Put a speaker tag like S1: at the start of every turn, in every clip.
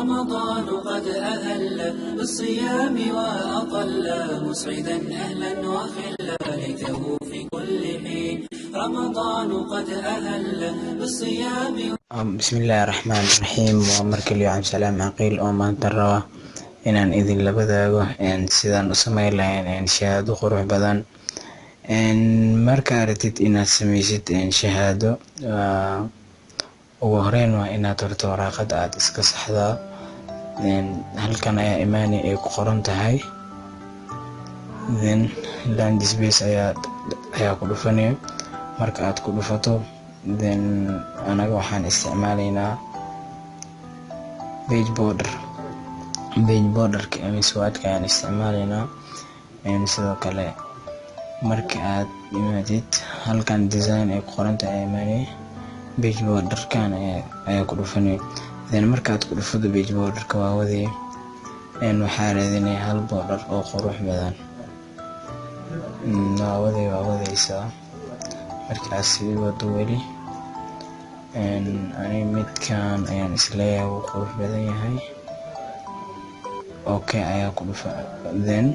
S1: رمضان قد أهل بالصيام وأطل مسعدا أهلا وخلا ليته في كل حين رمضان قد أهل بالصيام.
S2: بسم الله الرحمن الرحيم ومركل يوم سلام عقيل وما ترى inaan idin la wadaago sidaan u sameyn lahayn shahaado qurux badan. Marka aragtid inaad sameysid shahaado, ugu horeyn waa inaad horto waraaqad aad iska saxdaa. Halkan ayaa imaani ay ku qoran tahay, then land space ayaa ku dhufanaya. Marka aad ku dhufato, then anaga waxaan isticmaalaynaa page borderka ama swaadka ayaan isticmaalaynaa. Sidoo kale marka aad imaadid halkan design ay ku qoran tahay imaani page borderkan ayaa ku dhufanaya. Then marka aad ku dhufato page borderka waa wadaya, waxaa raadinaya hal border oo qurux badan. waa wadaysaa markaas sii wado weli. Ani midkan ayaan isleeyahay wuu qurux badan yahay. Okay ayaa ku dhufa, then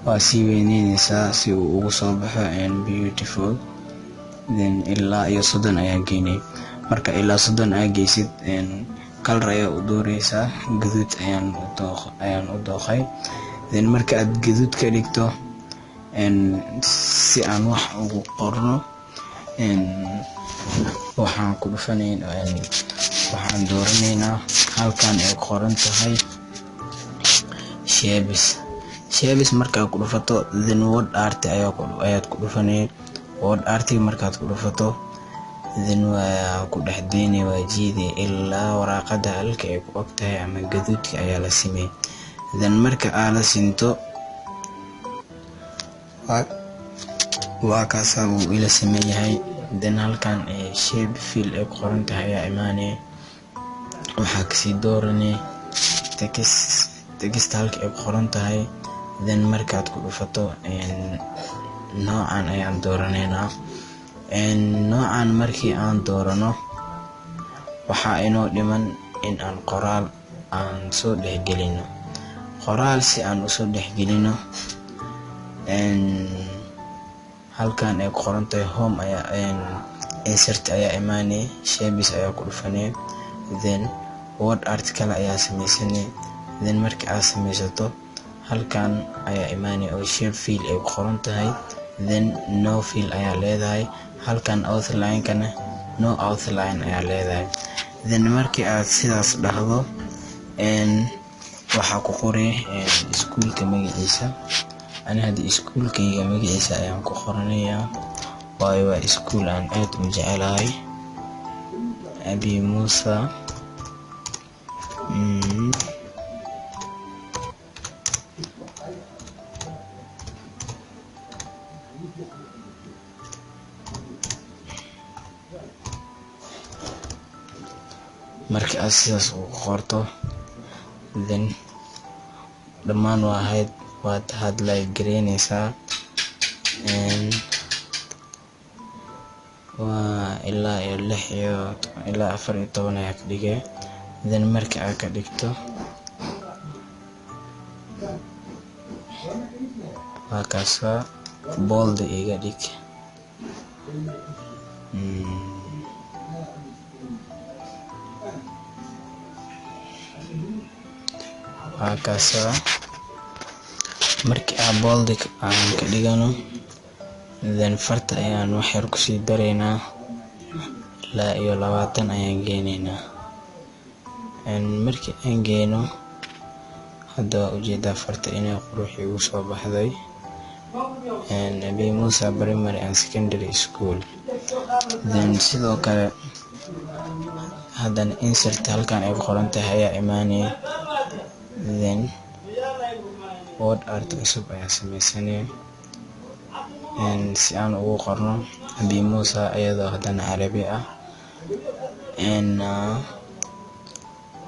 S2: waa sii weyneynaysaa si uu ugu soo baxo beautiful. Then ilaa iyo 30 ayaa geynay. Marka ilaa 30 aad geysid, color ayaa u dooraysaa, gaduud ayaan u dooqay. Then marka aad gaduud ka dhigto, si aan wax ugu qorno, waxaan ku dhufanaynaa, waxaan dooranaynaa halkan ay qoran tahay shapes. Marka ku dhufato, then word art ayaad ku dhufanay. word art markaad ku dhufato, then waa ku dhexdeynay, waa jiiday ilaa waraaqada halka ay ku ogtahay ama gaduudka ayaa la simay. Then marka aad la sinto, waa kaasa uu ila siman yahay. Then halkan shape fill ay ku qoran tahay ayaa imaanay, waxaa kasii dooranay text halka ay ku qoran tahay. Then markaad ku dhufato, noocan ayaan dooranaynaa. Noocan markii aan doorano, waxaa inoo dhiman in aan qoraal aan soo dhexgelino. Qoraal si aan usoo dhexgelino, halkan ay ku qoran tahay home insert ayaa imaanay, shapes ayaa ku dhufanay. Then word art kale ayaa sameysanay. Then markii aad sameysato, halkan ayaa imaanay oo shape fill ay ku qoran tahay. Then no fill ayaa leedahay. Halkan outline kana no outline ayaa leedahay. Then markii aad sidaas dhahdo, waxaa ku qoray iskuulka magaciisa. Ani hadda iskuulkayga magaciisa ayaan ku qoranayaa, waayo waa iskuul aan aad u jecelahay, Abi Musa. Marka aad sidaas u qorto, then dhammaan waad highlight gareynaysaa, waa ilaa iyo 6 iyo ilaa 14 ayaa ka dhigay. Then marka aad ka dhigto, waa kaasa bold iga dhig. waa kaasa markii aan bold aan ka dhigano, then farta ayaan wax yar kusii daraynaa, ilaa iyo 20 ayaan geynaynaa. Markii aan geyno, hadda waa ujeedaa farta inay qurux igu soo baxday. Abi Musa Primary and Secondary School. Then sidoo kale haddana insert halkan ay ku qoran tahay ayaa imaanay. Then word art cusub ayaa sameysanay, si aan ugu qorno Abi Musa iyadoo haddana Carabi ah.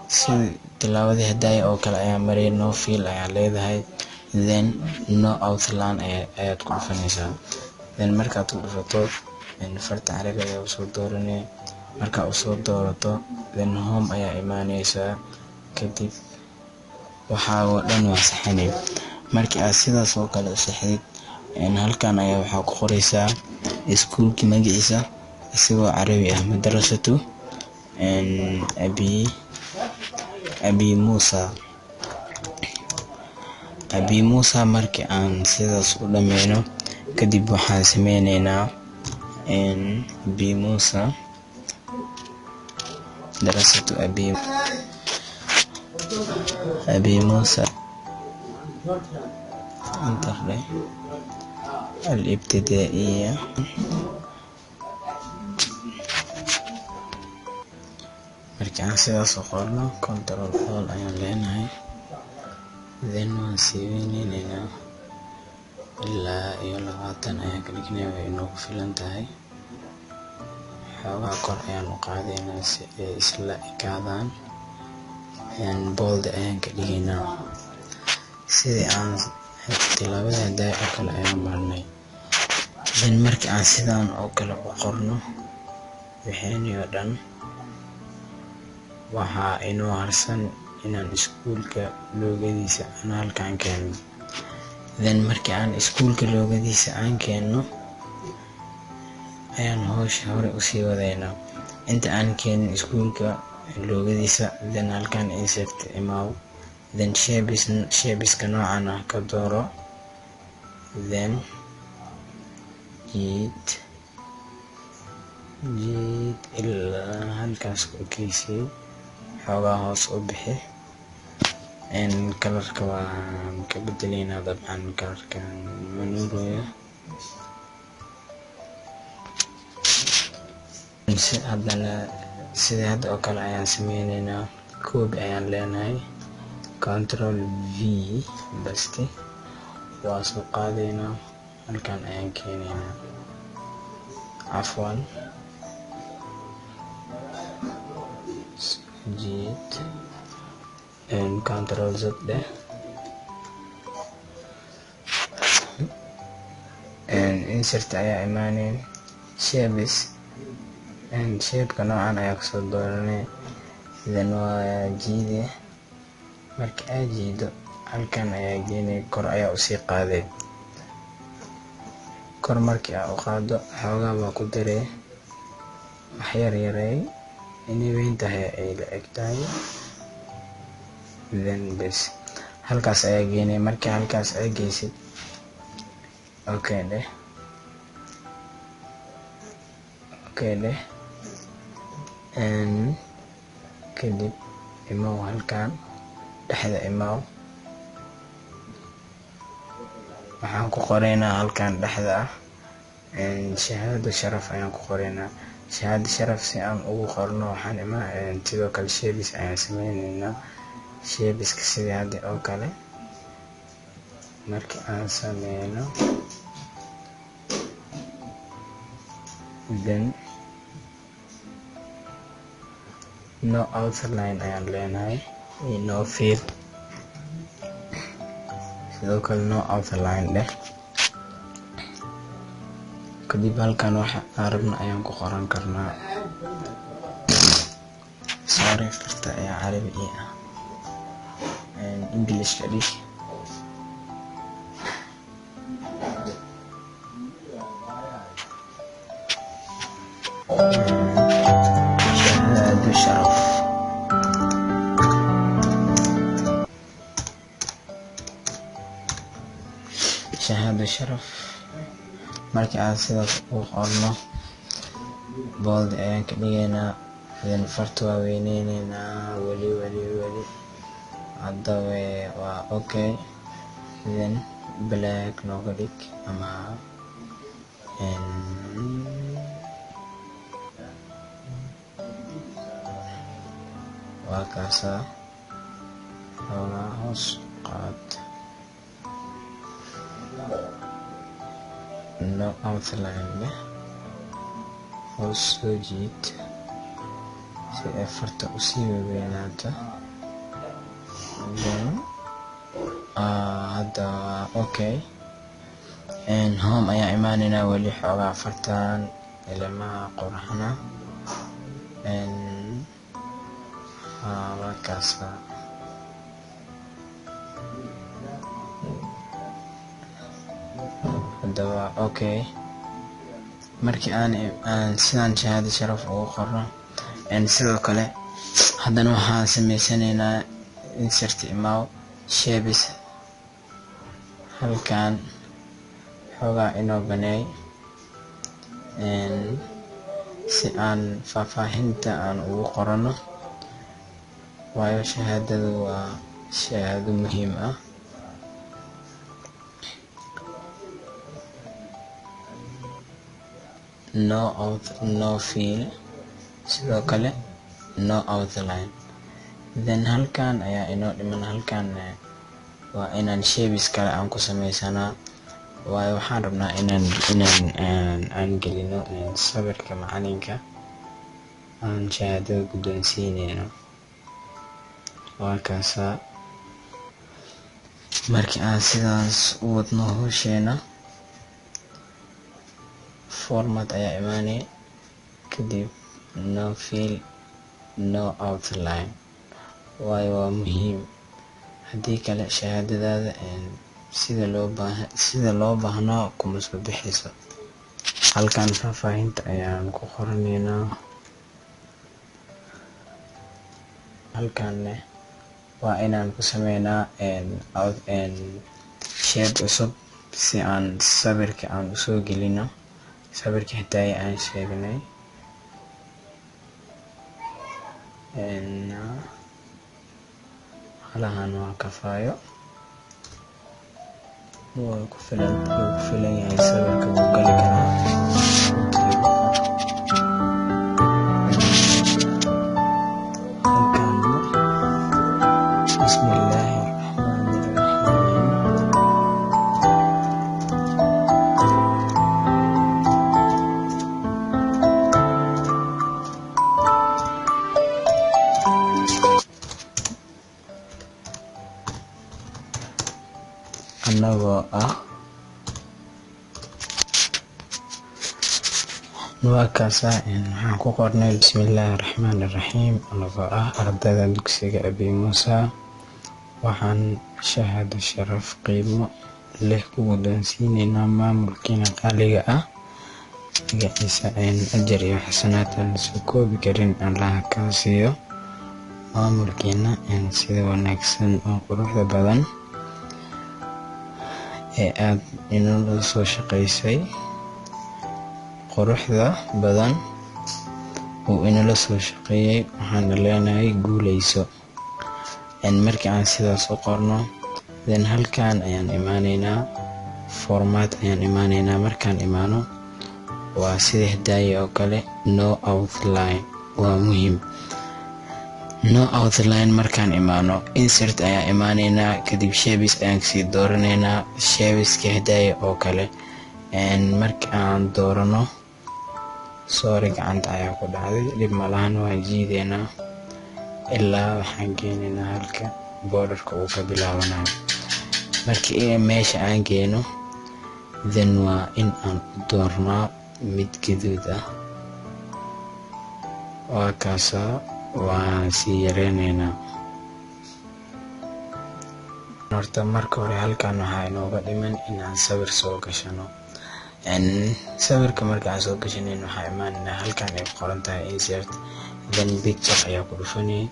S2: si tilaabadii hadaya oo kale ayaa maray, no fill ayaa leedahay. Then no outline ayaad ku dhufanaysaa. Then markaad ku dhufato, farta Carabiga ayaa usoo dooranay. Marka usoo doorato, then home ayaa imaanaysaa. kadib waxa oo dhan waa saxanay. Markii aad sidaas oo kale u saxdid halkan ayaa waxaa ku qoraysaa iskuulka magaciisa isagoo carabi ah, madrasatu abi Musa. Markii aan sidaas u dhammeeyno kadib waxaan sameynaynaa abi Musa madrasatu abi Musa الابتدائية. markii aan sidaas u qorno control all ayaan leenahay, then waan sii weyneynaa ilaa iyo 20 ayaan ka dhignay, way inoogu filan tahay. xoogaa kor ayaan u qaadaynaa si ay isla ekaadaan, bold ayaan ka dhigaynaa sidii aan tilaabada daay oo kale ayaan marnay. then markii aan sidaan oo kale u qorno waxayna dhan waxaa inoo harsan inaan iskuulka loogadiisa aan halkaan keenno. then markii aan iskuulka loogadiisa aan keenno ayaan hawsha hore usii wadaynaa. inta aan keenin iskuulka loogadiisa, then halkaan insert imaaw, then shapeska noocan ah ka dooro, then jiid ilaa halkaas ku keysay, xoogaa hoos u bixi. kalarka waan ka bedelaynaa, dabcan kalarka manuuraya. haddana sidii hadda oo kale ayaan sameynaynaa, copy ayaan leenahay, control V basti waa soo qaadaynaa, halkan ayaan keenaynaa, cafwan jiid control Z deh, insert ayaa imaaneen, shapes shapeka noocan ayaa kasoo dooranay, then waa jiide. marka aad jiido halkan ayaa geenay, kor ayaa usii qaaday. kor markii aad u qaado xoogaa baa ku daree, wax yar yaray inay weyn tahay ay la eg tahay, then bes halkaas ayaa geenay. markii halkaas ay geysid okay dheh kadib imaaw halkan dhexda imaaw, waxaan ku qoraynaa halkan dhexda ah shahaado sharaf ayaan ku qoraynaa. shahaado sharaf si aan ugu qorno waxaan sidoo kale shapes ayaan sameynaynaa. shapeska sidii hadda oo kale markii aan sameyno, then no outline ayaan leenahay, no fill, sidoo kale no outline dheh. kadib halkan waxa aan rabno ayaan ku qoran karnaa. sorry farta ayaa carabi ah, English ka dhig. shahaado sharaf. shahaado sharaf markii aan sidaas u qorno, bold ayaan ka dhigaynaa, then farta waa weyneynaynaa, weli hadda waa okay, then black nooga dhig ama waa kaasa, xoogaa hoos qaad, no outline leh, hoos soo jiid si ay farta usii weynaato. then hadda okay, home ayaa imaanaynaa, weli xoogaa fartan ilmaha qorxana waa kaasa. haddaba okay, markii aan sidaan shahaado sharaf ugu qorno sidoo kale haddana waxaan sameysanaynaa insert imaw shapes. Halkan xoogaa inoo baneey si aan faahfaahinta aan ugu qorano, waayo shahaadadu waa shahaado muhiim ah. No fill, sidoo kale no outline. Then halkan ayaa inoo dhiman, halkan waa inaan shapes kale aan ku sameysanaa, waayo waxaan rabnaa inaan gelino sawirka macalinka aan shahaadada guddoonsiineyno. waa kaasaa markii aan sidaas u wadno hawsheena, format ayaa imaanay, kadib no fill no outline, waayo waa muhiim. haddii kale shahaadadaada sida loo baahnaa kuma soo bixayso. halkan faahfaahinta ayaan ku qoranaynaa. halkanne waa inaan ku sameynaa shape cusub si aan sawirka aan usoo gelino, sawirka xitaa aan sheegnay. halahan waa kafaayo, wuu ku filan yahay sawirka wuu gali karaa. anagoo ah waa kaasa waxaan ku qornay bismillaahi raxmaani raxiim. anagoo ah ardayda dugsiga Abi Muusa, waxaan shahaado sharaf qiimo leh ku guddoonsiineynaa maamulkiina qaaliga ah. magaciisa ajar iyo xasanaad aan soo koobi karin allaha kaa siiyo. maamulkiina sida wanaagsan oo quruxda badan ee aad inala soo shaqaysay, quruxda badan uu inala soo shaqeeyay, waxaan leenahay guuleyso. markii aan sidaas u qorno, then halkan ayaan imaaneynaa, format ayaan imaaneynaa. markaan imaano waa sida hidaaya oo kale, no outline waa muhiim. no outline markaan imaano, insert ayaa imaaneynaa, kadib shapes ayaan kasii dooranaynaa. shapeska hidaaya oo kale marka aan doorano, sorry gacanta ayaa ku dhacday, dhib malahan, waan jiideynaa ilaa waxaan geenaynaa halka borderka uu ka bilaabanayo. markii meesha aan geeno, then waa in aan doornaa mid gaduud ah. waa kaasaa waan sii yareyneynaa. horta marka hore halkan waxaa inooga dhiman inaan sawir soo gashano. sawirka markaan soo gashanayn waxaa imaanaynaa halkan ay ku qoran tahay insert, then picture ayaa ku dhufanay.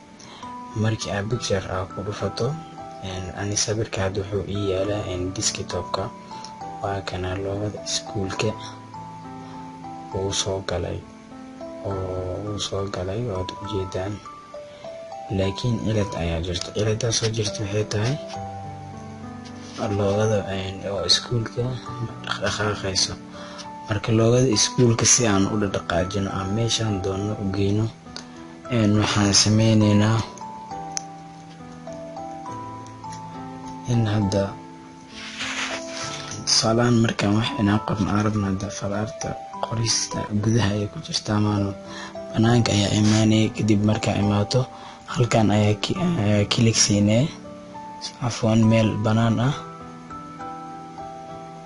S2: markii aad picture ku dhufato, ani sawirka hadda wuxuu ii yaalaa desktopka. waa kana loogada iskuulka uu soo galay waad ujeedaan, laakiin cilad ayaa jirta. ciladaas soo jirta waxay tahay loogada oo iskuulka dhaqaaqayso. marka loogada iskuulka si aan u dhaqaajino aan meeshaan doonno u geyno, waxaan sameyneynaa in hadda salaan markaan wax inaan qorno arabna, hadda falaarta qorista gudaha ay ku jirtaa maano, banaanka ayaa imaanaya. kadib markaa imaato, halkan ayaa kilig siinee, afwan meel banaan ah.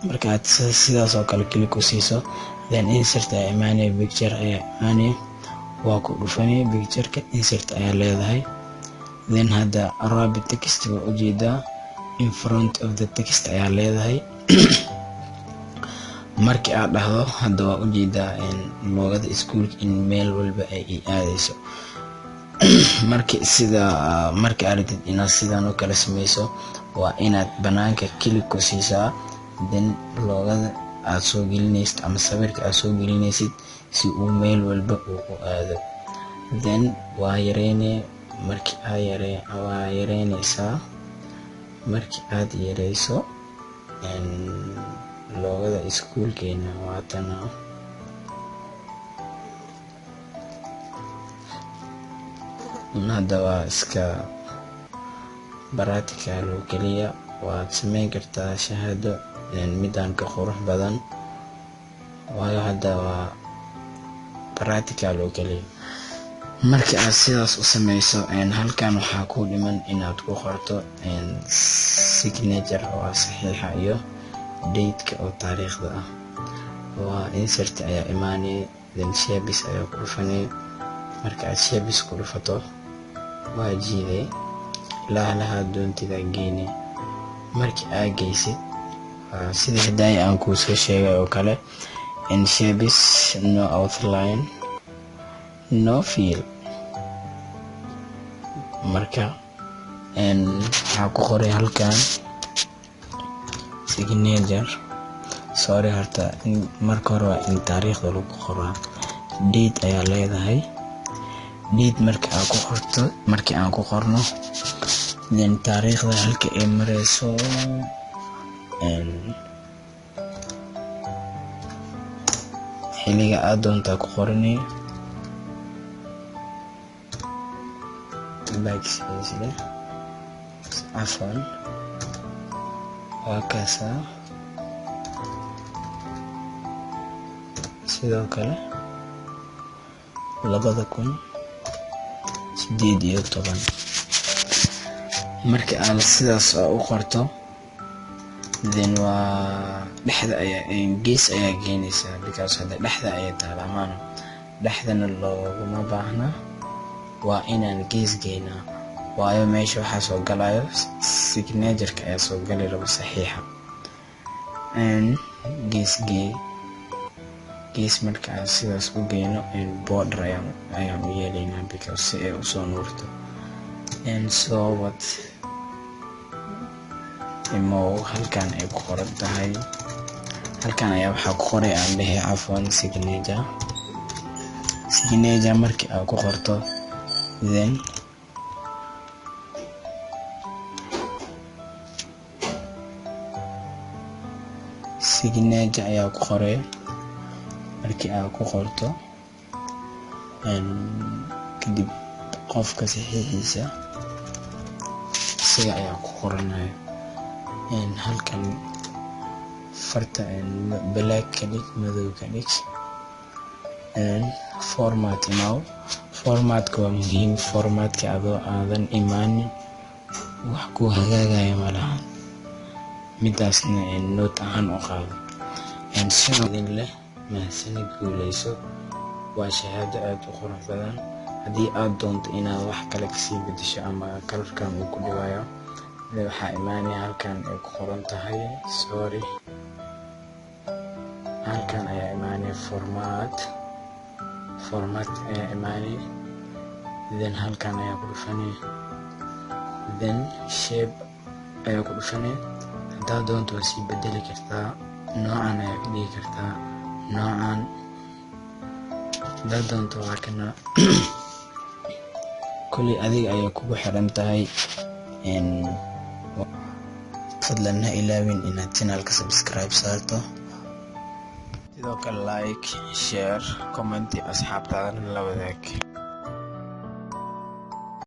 S2: markaad sidaas oo kale kilig ku siiso, then insert ayaa imaanaya, picture ayaa imaanaya, waa ku dhufanaya pictureka, insert ayaa leedahay. then hadda arabic text waa ujeedaa, in front of the text ayaa leedahay. markii aad dhahdo hadda waa ujeedaa loogada iskuulka in meel walba ay aadayso. markii aad rabtid inaad sidan oo kale sameyso waa inaad banaanka click ku siisaa, then loogada aad soo gelinaysid ama sawirka aad soo gelinaysid si uu meel walba uu u aado. then waa yareynaysaa. markii aad yareyso loogada iskuulkeena waatana. hadda waa iska practical oo keliya, waad sameyn kartaa shahaado midaan ka qurux badan, waayo hadda waa practical oo keliya. markii aad sidaas u sameyso halkan waxaa ku dhiman inaad ku qorto signature oo saxiixa iyo date-ka oo taariikhda ah. waa insert ayaa imaanay, then shapes ayaa ku dhufanay. marka aad shapes ku dhufato waa jiiday ilaa laha doontida geynay. markii aad geysid sida hidaaya aan kuu soo sheegay oo kale, shapes no outline no fill. marka waxaa ku qoray halkan signature. horta marka hore waa in taariikhda lagu qoraa. date ayaa leedahay. date marka aad ku qorto, markii aan ku qorno then taariikhda halka ay mareyso xiliga aad doontaa ku qoranay. cafwan waa kaasaa. sidoo kale 2018. markii aad sidaas u qorto then waa dhexda gees ayaa geynaysaa, because hadda dhexda ayay taalamaan. dhexdana looguma baahna, waa inaan gees geynaa, waayo meesha waxaa soo galayo signature-ka ayaa soo gali rabo saxiixa. gees marka aan sidaas u geyno border ayaan u yeelaynaa, because si ay usoo nuurto. so what imo halkan ay ku qoran tahay, halkan ayaa waxaa ku qoray aan dhahay cafwan signature. markii aad ku qorto then signature ayaa ku qoray. markii aad ku qorto kadib qofka saxiixiisa isaga ayaa ku qoranayo. halkan farta black ka dhig, madow ka dhig. format now. formatka waa muhiim. formatka adoo aadan imaanin wax ku hagaagaya malahan. midaasna note ahaan u qaado. sidoo leh mahadsanid, guuleyso. waa shahaado aad u qurux badan. haddii aad doonto inaad wax kale kasii bedesho ama kalarkan uu ku dhiwayo, waxaa imaanaya halkan ay ku qoran tahay halkan ayaa imaanaya format ayaa imaanaya, then halkan ayaa ku dhufanay, then shape ayaa ku dhufanay. haddaad doonto waa sii bedeli kartaa, noocan ayaa ka dhigi kartaa, noocan haddaad doonto waa kana. kulli adiga ayay kugu xiran tahay. fadlan ha ilaawin inaad channelka subscribe saarto, sidoo kale like, share, comment asxaabtaadana la wadaag.